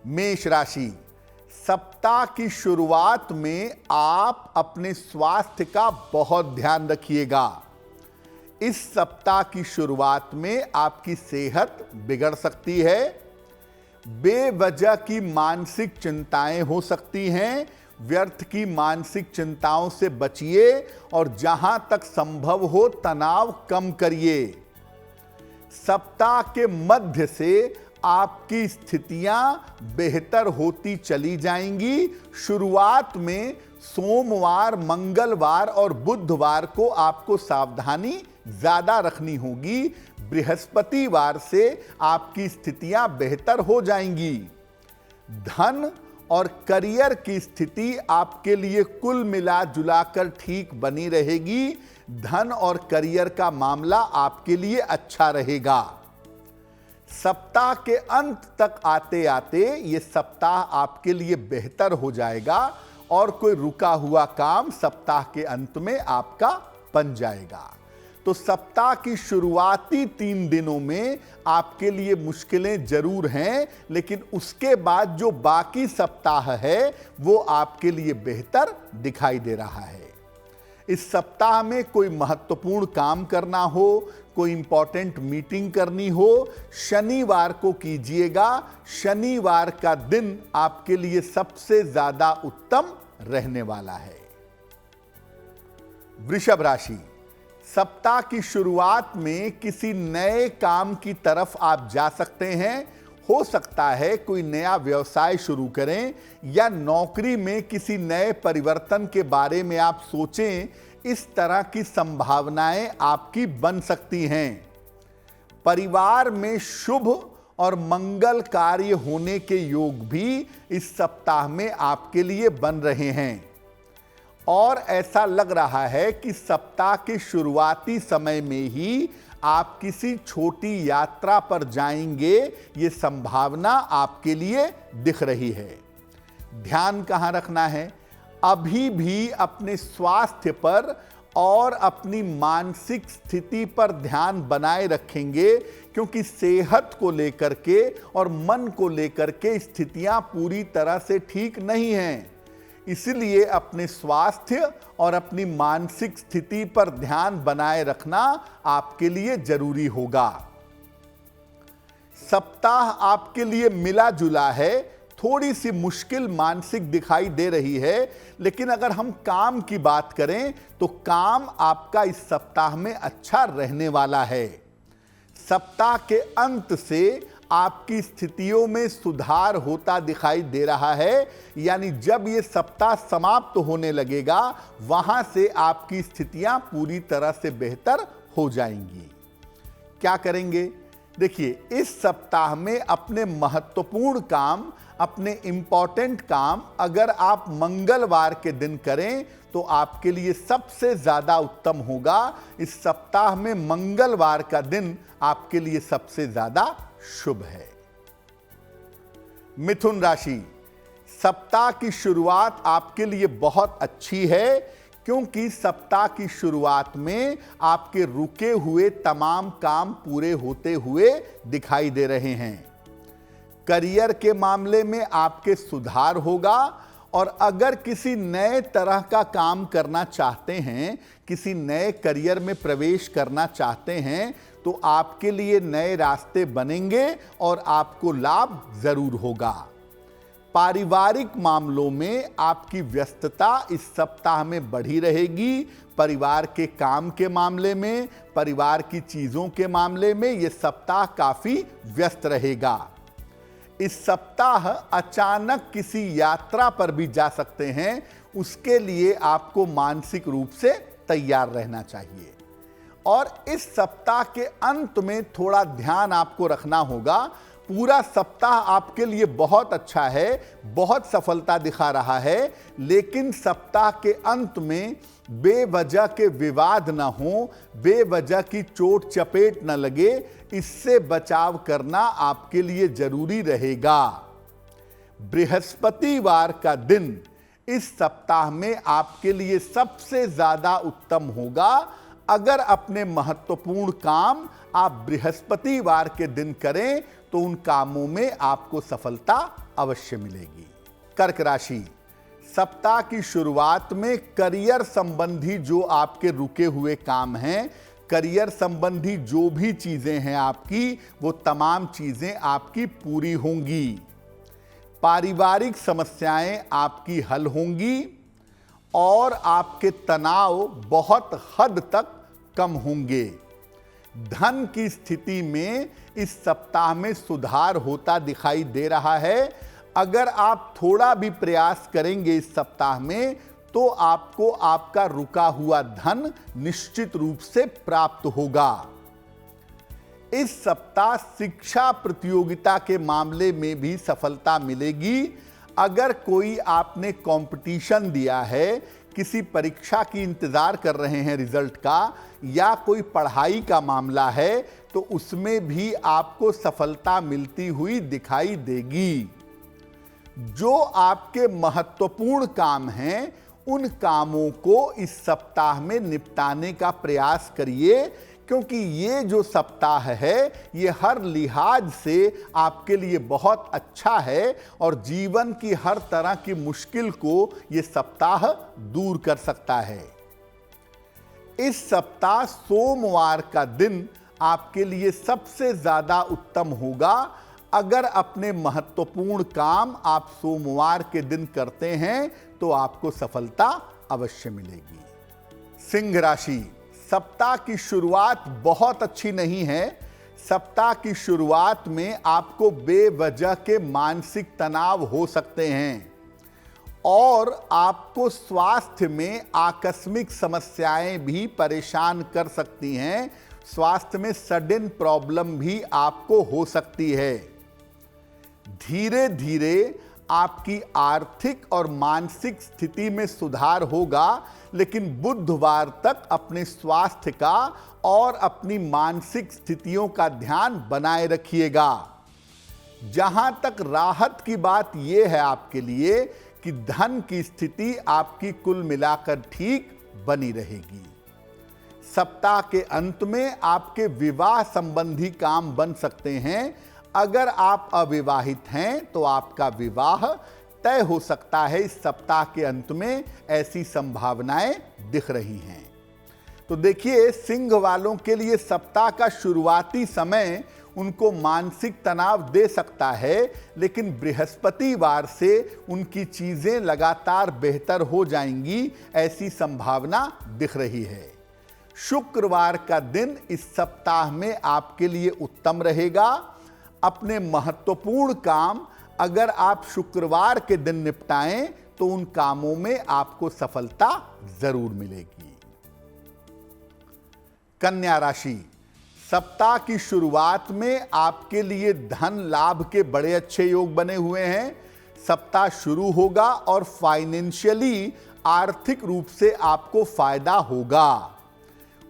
मेष राशि, सप्ताह की शुरुआत में आप अपने स्वास्थ्य का बहुत ध्यान रखिएगा। इस सप्ताह की शुरुआत में आपकी सेहत बिगड़ सकती है। बेवजह की मानसिक चिंताएं हो सकती हैं। व्यर्थ की मानसिक चिंताओं से बचिए और जहां तक संभव हो तनाव कम करिए। सप्ताह के मध्य से आपकी स्थितियां बेहतर होती चली जाएंगी। शुरुआत में सोमवार, मंगलवार और बुधवार को आपको सावधानी ज्यादा रखनी होगी। बृहस्पतिवार से आपकी स्थितियां बेहतर हो जाएंगी। धन और करियर की स्थिति आपके लिए कुल मिला जुलाकर ठीक बनी रहेगी। धन और करियर का मामला आपके लिए अच्छा रहेगा। सप्ताह के अंत तक आते आते ये सप्ताह आपके लिए बेहतर हो जाएगा और कोई रुका हुआ काम सप्ताह के अंत में आपका बन जाएगा। तो सप्ताह की शुरुआती 3 दिनों में आपके लिए मुश्किलें जरूर हैं, लेकिन उसके बाद जो बाकी सप्ताह है वो आपके लिए बेहतर दिखाई दे रहा है। इस सप्ताह में कोई महत्वपूर्ण काम करना हो, कोई इंपॉर्टेंट मीटिंग करनी हो, शनिवार को कीजिएगा। शनिवार का दिन आपके लिए सबसे ज्यादा उत्तम रहने वाला है। वृषभ राशि, सप्ताह की शुरुआत में किसी नए काम की तरफ आप जा सकते हैं। हो सकता है कोई नया व्यवसाय शुरू करें या नौकरी में किसी नए परिवर्तन के बारे में आप सोचें। इस तरह की संभावनाएं आपकी बन सकती हैं। परिवार में शुभ और मंगल कार्य होने के योग भी इस सप्ताह में आपके लिए बन रहे हैं और ऐसा लग रहा है कि सप्ताह के शुरुआती समय में ही आप किसी छोटी यात्रा पर जाएंगे। ये संभावना आपके लिए दिख रही है। ध्यान कहां रखना है? अभी भी अपने स्वास्थ्य पर और अपनी मानसिक स्थिति पर ध्यान बनाए रखेंगे, क्योंकि सेहत को लेकर के और मन को लेकर के स्थितियां पूरी तरह से ठीक नहीं हैं। इसलिए अपने स्वास्थ्य और अपनी मानसिक स्थिति पर ध्यान बनाए रखना आपके लिए जरूरी होगा। सप्ताह आपके लिए मिला जुला है। थोड़ी सी मुश्किल मानसिक दिखाई दे रही है, लेकिन अगर हम काम की बात करें तो काम आपका इस सप्ताह में अच्छा रहने वाला है। सप्ताह के अंत से आपकी स्थितियों में सुधार होता दिखाई दे रहा है। यानी जब ये सप्ताह समाप्त होने लगेगा, वहां से आपकी स्थितियां पूरी तरह से बेहतर हो जाएंगी। क्या करेंगे? देखिए, इस सप्ताह में अपने महत्वपूर्ण काम, अपने इंपॉर्टेंट काम अगर आप मंगलवार के दिन करें तो आपके लिए सबसे ज्यादा उत्तम होगा। इस सप्ताह में मंगलवार का दिन आपके लिए सबसे ज्यादा शुभ है। मिथुन राशि, सप्ताह की शुरुआत आपके लिए बहुत अच्छी है, क्योंकि सप्ताह की शुरुआत में आपके रुके हुए तमाम काम पूरे होते हुए दिखाई दे रहे हैं। करियर के मामले में आपके सुधार होगा और अगर किसी नए तरह का काम करना चाहते हैं, किसी नए करियर में प्रवेश करना चाहते हैं, तो आपके लिए नए रास्ते बनेंगे और आपको लाभ जरूर होगा। पारिवारिक मामलों में आपकी व्यस्तता इस सप्ताह में बढ़ी रहेगी। परिवार के काम के मामले में, परिवार की चीजों के मामले में यह सप्ताह काफी व्यस्त रहेगा। इस सप्ताह अचानक किसी यात्रा पर भी जा सकते हैं। उसके लिए आपको मानसिक रूप से तैयार रहना चाहिए। और इस सप्ताह के अंत में थोड़ा ध्यान आपको रखना होगा। पूरा सप्ताह आपके लिए बहुत अच्छा है, बहुत सफलता दिखा रहा है, लेकिन सप्ताह के अंत में बेवजह के विवाद ना हो, बेवजह की चोट चपेट न लगे, इससे बचाव करना आपके लिए जरूरी रहेगा। बृहस्पतिवार का दिन इस सप्ताह में आपके लिए सबसे ज्यादा उत्तम होगा। अगर अपने महत्वपूर्ण काम आप बृहस्पतिवार के दिन करें तो उन कामों में आपको सफलता अवश्य मिलेगी। कर्क राशि, सप्ताह की शुरुआत में करियर संबंधी जो आपके रुके हुए काम हैं, करियर संबंधी जो भी चीजें हैं आपकी, वो तमाम चीजें आपकी पूरी होंगी। पारिवारिक समस्याएं आपकी हल होंगी और आपके तनाव बहुत हद तक कम होंगे। धन की स्थिति में इस सप्ताह में सुधार होता दिखाई दे रहा है। अगर आप थोड़ा भी प्रयास करेंगे इस सप्ताह में तो आपको आपका रुका हुआ धन निश्चित रूप से प्राप्त होगा। इस सप्ताह शिक्षा प्रतियोगिता के मामले में भी सफलता मिलेगी। अगर कोई आपने कंपटीशन दिया है, किसी परीक्षा की इंतजार कर रहे हैं रिजल्ट का, या कोई पढ़ाई का मामला है, तो उसमें भी आपको सफलता मिलती हुई दिखाई देगी। जो आपके महत्वपूर्ण काम हैं, उन कामों को इस सप्ताह में निपटाने का प्रयास करिए, क्योंकि ये जो सप्ताह है ये हर लिहाज से आपके लिए बहुत अच्छा है और जीवन की हर तरह की मुश्किल को ये सप्ताह दूर कर सकता है। इस सप्ताह सोमवार का दिन आपके लिए सबसे ज्यादा उत्तम होगा। अगर अपने महत्वपूर्ण काम आप सोमवार के दिन करते हैं तो आपको सफलता अवश्य मिलेगी। सिंह राशि, सप्ताह की शुरुआत बहुत अच्छी नहीं है। सप्ताह की शुरुआत में आपको बेवजह के मानसिक तनाव हो सकते हैं और आपको स्वास्थ्य में आकस्मिक समस्याएं भी परेशान कर सकती हैं। स्वास्थ्य में सडन प्रॉब्लम भी आपको हो सकती है। धीरे धीरे आपकी आर्थिक और मानसिक स्थिति में सुधार होगा, लेकिन बुधवार तक अपने स्वास्थ्य का और अपनी मानसिक स्थितियों का ध्यान बनाए रखिएगा। जहां तक राहत की बात यह है आपके लिए कि धन की स्थिति आपकी कुल मिलाकर ठीक बनी रहेगी। सप्ताह के अंत में आपके विवाह संबंधी काम बन सकते हैं। अगर आप अविवाहित हैं तो आपका विवाह तय हो सकता है। इस सप्ताह के अंत में ऐसी संभावनाएं दिख रही हैं। तो देखिए, सिंह वालों के लिए सप्ताह का शुरुआती समय उनको मानसिक तनाव दे सकता है, लेकिन बृहस्पतिवार से उनकी चीजें लगातार बेहतर हो जाएंगी, ऐसी संभावना दिख रही है। शुक्रवार का दिन इस सप्ताह में आपके लिए उत्तम रहेगा। अपने महत्वपूर्ण काम अगर आप शुक्रवार के दिन निपटाएं तो उन कामों में आपको सफलता जरूर मिलेगी। कन्या राशि, सप्ताह की शुरुआत में आपके लिए धन लाभ के बड़े अच्छे योग बने हुए हैं। सप्ताह शुरू होगा और फाइनेंशियली आर्थिक रूप से आपको फायदा होगा।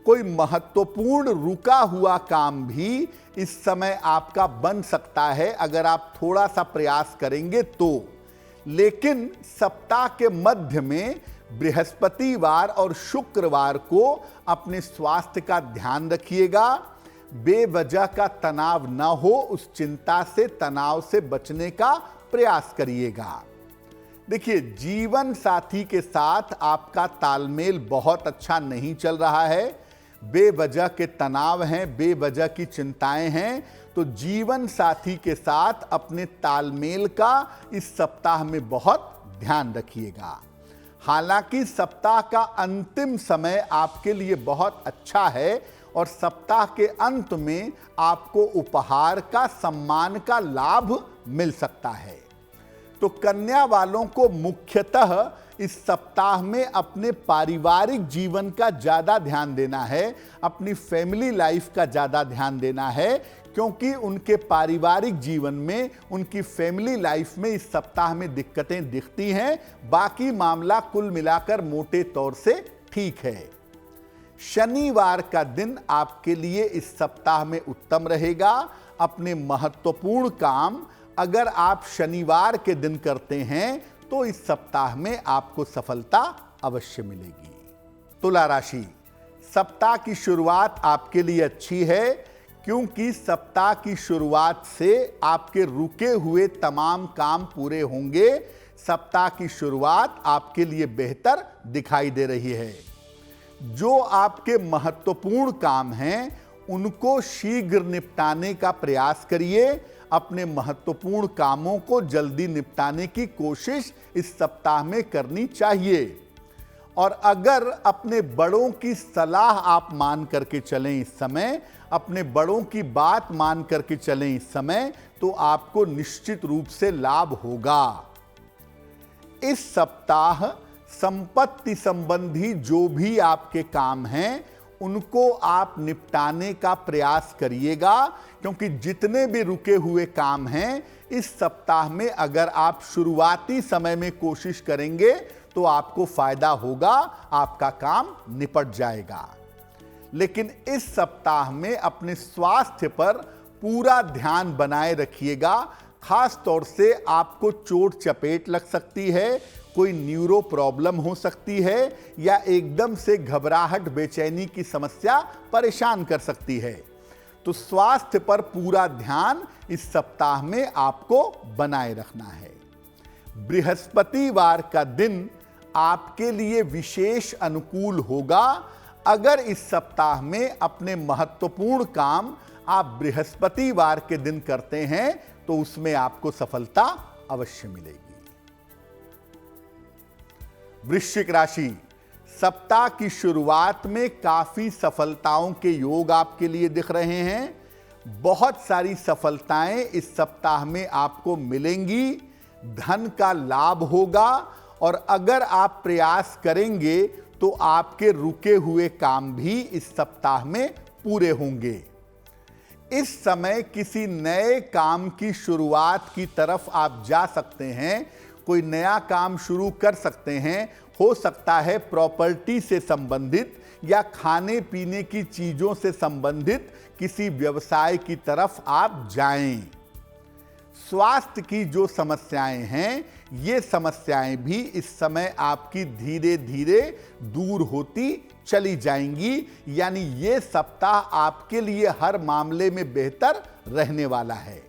कोई महत्वपूर्ण रुका हुआ काम भी इस समय आपका बन सकता है अगर आप थोड़ा सा प्रयास करेंगे तो। लेकिन सप्ताह के मध्य में बृहस्पतिवार और शुक्रवार को अपने स्वास्थ्य का ध्यान रखिएगा। बेवजह का तनाव न हो, उस चिंता से, तनाव से बचने का प्रयास करिएगा। देखिए, जीवन साथी के साथ आपका तालमेल बहुत अच्छा नहीं चल रहा है। बेवजह के तनाव हैं, बेवजह की चिंताएं हैं, तो जीवन साथी के साथ अपने तालमेल का इस सप्ताह में बहुत ध्यान रखिएगा। हालांकि सप्ताह का अंतिम समय आपके लिए बहुत अच्छा है और सप्ताह के अंत में आपको उपहार का, सम्मान का लाभ मिल सकता है। तो कन्या वालों को मुख्यतः इस सप्ताह में अपने पारिवारिक जीवन का ज्यादा ध्यान देना है, अपनी फैमिली लाइफ का ज्यादा ध्यान देना है, क्योंकि उनके पारिवारिक जीवन में, उनकी फैमिली लाइफ में इस सप्ताह में दिक्कतें दिखती हैं। बाकी मामला कुल मिलाकर मोटे तौर से ठीक है। शनिवार का दिन आपके लिए इस सप्ताह में उत्तम रहेगा। अपने महत्वपूर्ण काम अगर आप शनिवार के दिन करते हैं तो इस सप्ताह में आपको सफलता अवश्य मिलेगी। तुला राशि, सप्ताह की शुरुआत आपके लिए अच्छी है। क्योंकि सप्ताह की शुरुआत से आपके रुके हुए तमाम काम पूरे होंगे। सप्ताह की शुरुआत आपके लिए बेहतर दिखाई दे रही है। जो आपके महत्वपूर्ण काम हैं उनको शीघ्र निपटाने का प्रयास करिए। अपने महत्वपूर्ण कामों को जल्दी निपटाने की कोशिश इस सप्ताह में करनी चाहिए। और अगर अपने बड़ों की सलाह आप मान करके चलें इस समय, अपने बड़ों की बात मान करके चलें इस समय, तो आपको निश्चित रूप से लाभ होगा। इस सप्ताह संपत्ति संबंधी जो भी आपके काम हैं उनको आप निपटाने का प्रयास करिएगा, क्योंकि जितने भी रुके हुए काम हैं इस सप्ताह में अगर आप शुरुआती समय में कोशिश करेंगे तो आपको फायदा होगा, आपका काम निपट जाएगा। लेकिन इस सप्ताह में अपने स्वास्थ्य पर पूरा ध्यान बनाए रखिएगा। खास तौर से आपको चोट चपेट लग सकती है, कोई न्यूरो प्रॉब्लम हो सकती है, या एकदम से घबराहट बेचैनी की समस्या परेशान कर सकती है। तो स्वास्थ्य पर पूरा ध्यान इस सप्ताह में आपको बनाए रखना है। बृहस्पतिवार का दिन आपके लिए विशेष अनुकूल होगा। अगर इस सप्ताह में अपने महत्वपूर्ण काम आप बृहस्पतिवार के दिन करते हैं तो उसमें आपको सफलता अवश्य मिलेगी। वृश्चिक राशि, सप्ताह की शुरुआत में काफी सफलताओं के योग आपके लिए दिख रहे हैं। बहुत सारी सफलताएं इस सप्ताह में आपको मिलेंगी। धन का लाभ होगा और अगर आप प्रयास करेंगे तो आपके रुके हुए काम भी इस सप्ताह में पूरे होंगे। इस समय किसी नए काम की शुरुआत की तरफ आप जा सकते हैं, कोई नया काम शुरू कर सकते हैं। हो सकता है प्रॉपर्टी से संबंधित या खाने पीने की चीजों से संबंधित किसी व्यवसाय की तरफ आप जाएं। स्वास्थ्य की जो समस्याएं हैं ये समस्याएं भी इस समय आपकी धीरे धीरे दूर होती चली जाएंगी। यानी ये सप्ताह आपके लिए हर मामले में बेहतर रहने वाला है।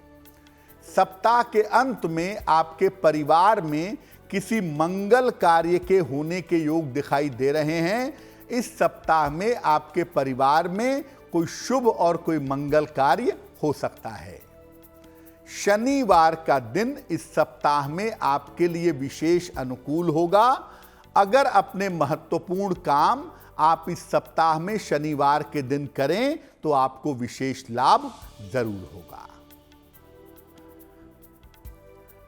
सप्ताह के अंत में आपके परिवार में किसी मंगल कार्य के होने के योग दिखाई दे रहे हैं। इस सप्ताह में आपके परिवार में कोई शुभ और कोई मंगल कार्य हो सकता है। शनिवार का दिन इस सप्ताह में आपके लिए विशेष अनुकूल होगा। अगर अपने महत्वपूर्ण काम आप इस सप्ताह में शनिवार के दिन करें तो आपको विशेष लाभ जरूर होगा।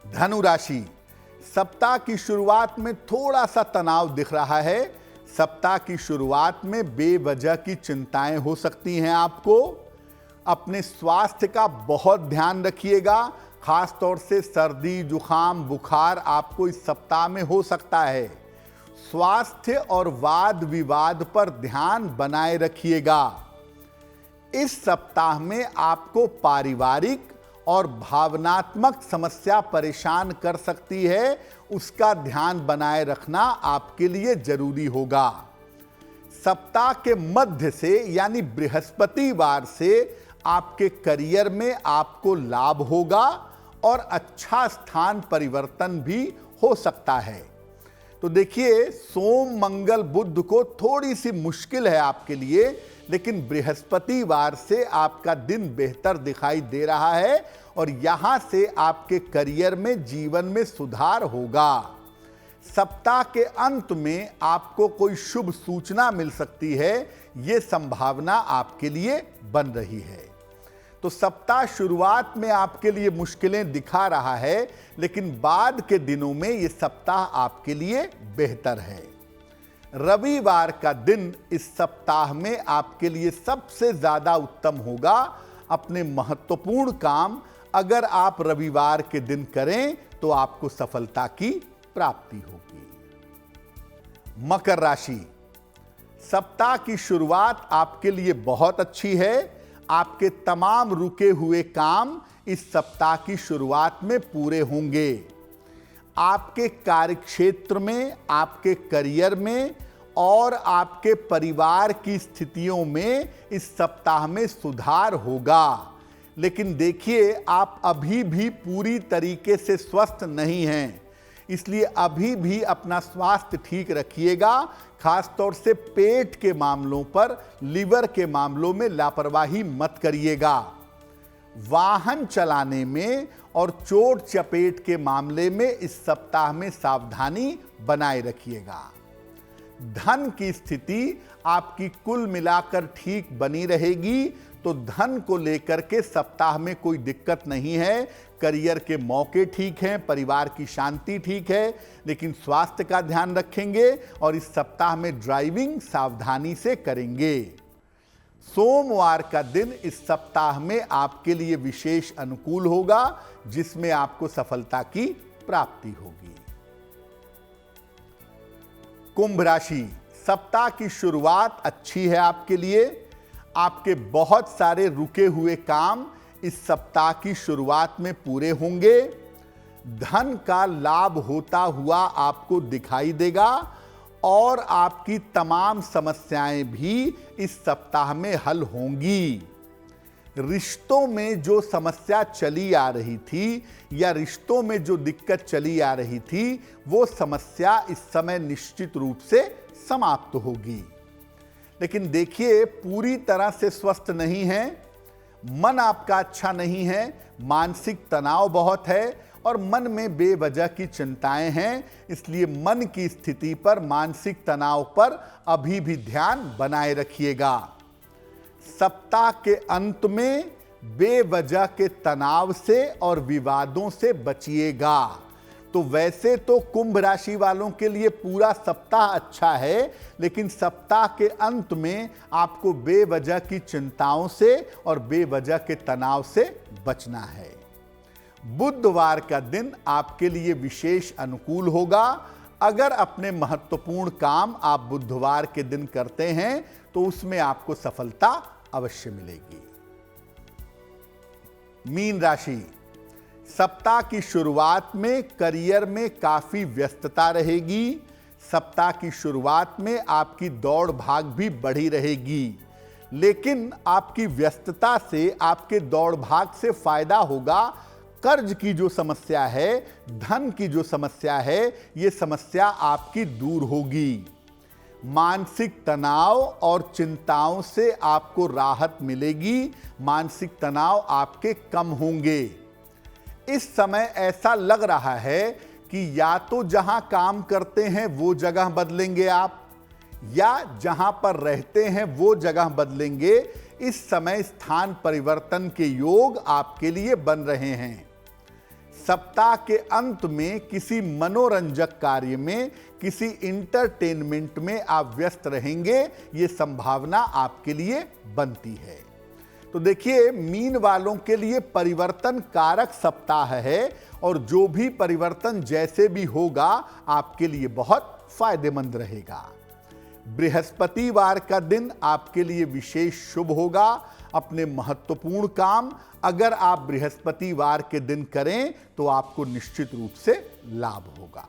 धनु राशि, सप्ताह की शुरुआत में थोड़ा सा तनाव दिख रहा है। सप्ताह की शुरुआत में बेवजह की चिंताएं हो सकती हैं आपको। अपने स्वास्थ्य का बहुत ध्यान रखिएगा। खास तौर से सर्दी जुखाम बुखार आपको इस सप्ताह में हो सकता है। स्वास्थ्य और वाद विवाद पर ध्यान बनाए रखिएगा। इस सप्ताह में आपको पारिवारिक और भावनात्मक समस्या परेशान कर सकती है, उसका ध्यान बनाए रखना आपके लिए जरूरी होगा। सप्ताह के मध्य से यानी बृहस्पतिवार से आपके करियर में आपको लाभ होगा और अच्छा स्थान परिवर्तन भी हो सकता है। तो देखिए, सोम मंगल बुध को थोड़ी सी मुश्किल है आपके लिए, लेकिन बृहस्पतिवार से आपका दिन बेहतर दिखाई दे रहा है और यहां से आपके करियर में जीवन में सुधार होगा। सप्ताह के अंत में आपको कोई शुभ सूचना मिल सकती है, यह संभावना आपके लिए बन रही है। तो सप्ताह शुरुआत में आपके लिए मुश्किलें दिखा रहा है, लेकिन बाद के दिनों में यह सप्ताह आपके लिए बेहतर है। रविवार का दिन इस सप्ताह में आपके लिए सबसे ज्यादा उत्तम होगा। अपने महत्वपूर्ण काम अगर आप रविवार के दिन करें तो आपको सफलता की प्राप्ति होगी। मकर राशि, सप्ताह की शुरुआत आपके लिए बहुत अच्छी है। आपके तमाम रुके हुए काम इस सप्ताह की शुरुआत में पूरे होंगे। आपके कार्यक्षेत्र में, आपके करियर में और आपके परिवार की स्थितियों में इस सप्ताह में सुधार होगा। लेकिन देखिए, आप अभी भी पूरी तरीके से स्वस्थ नहीं हैं, इसलिए अभी भी अपना स्वास्थ्य ठीक रखिएगा। खासतौर से पेट के मामलों पर, लिवर के मामलों में लापरवाही मत करिएगा। वाहन चलाने में और चोट चपेट के मामले में इस सप्ताह में सावधानी बनाए रखिएगा। धन की स्थिति आपकी कुल मिलाकर ठीक बनी रहेगी, तो धन को लेकर के सप्ताह में कोई दिक्कत नहीं है। करियर के मौके ठीक हैं, परिवार की शांति ठीक है, लेकिन स्वास्थ्य का ध्यान रखेंगे और इस सप्ताह में ड्राइविंग सावधानी से करेंगे। सोमवार का दिन इस सप्ताह में आपके लिए विशेष अनुकूल होगा, जिसमें आपको सफलता की प्राप्ति होगी। कुंभ राशि, सप्ताह की शुरुआत अच्छी है आपके लिए। आपके बहुत सारे रुके हुए काम इस सप्ताह की शुरुआत में पूरे होंगे। धन का लाभ होता हुआ आपको दिखाई देगा और आपकी तमाम समस्याएं भी इस सप्ताह में हल होंगी। रिश्तों में जो समस्या चली आ रही थी या रिश्तों में जो दिक्कत चली आ रही थी, वो समस्या इस समय निश्चित रूप से समाप्त होगी। लेकिन देखिए, पूरी तरह से स्वस्थ नहीं है, मन आपका अच्छा नहीं है, मानसिक तनाव बहुत है और मन में बेवजह की चिंताएं हैं। इसलिए मन की स्थिति पर, मानसिक तनाव पर अभी भी ध्यान बनाए रखिएगा। सप्ताह के अंत में बेवजह के तनाव से और विवादों से बचिएगा। तो वैसे तो कुंभ राशि वालों के लिए पूरा सप्ताह अच्छा है, लेकिन सप्ताह के अंत में आपको बेवजह की चिंताओं से और बेवजह के तनाव से बचना है। बुधवार का दिन आपके लिए विशेष अनुकूल होगा। अगर अपने महत्वपूर्ण काम आप बुधवार के दिन करते हैं तो उसमें आपको सफलता अवश्य मिलेगी। मीन राशि, सप्ताह की शुरुआत में करियर में काफी व्यस्तता रहेगी। सप्ताह की शुरुआत में आपकी दौड़ भाग भी बढ़ी रहेगी, लेकिन आपकी व्यस्तता से, आपके दौड़ भाग से फायदा होगा। कर्ज की जो समस्या है, धन की जो समस्या है, ये समस्या आपकी दूर होगी। मानसिक तनाव और चिंताओं से आपको राहत मिलेगी। मानसिक तनाव आपके कम होंगे। इस समय ऐसा लग रहा है कि या तो जहां काम करते हैं वो जगह बदलेंगे आप, या जहां पर रहते हैं वो जगह बदलेंगे। इस समय स्थान परिवर्तन के योग आपके लिए बन रहे हैं। सप्ताह के अंत में किसी मनोरंजक कार्य में, किसी इंटरटेनमेंट में आप व्यस्त रहेंगे, ये संभावना आपके लिए बनती है। तो देखिए, मीन वालों के लिए परिवर्तन कारक सप्ताह है और जो भी परिवर्तन जैसे भी होगा आपके लिए बहुत फायदेमंद रहेगा। बृहस्पतिवार का दिन आपके लिए विशेष शुभ होगा। अपने महत्वपूर्ण काम अगर आप बृहस्पतिवार के दिन करें तो आपको निश्चित रूप से लाभ होगा।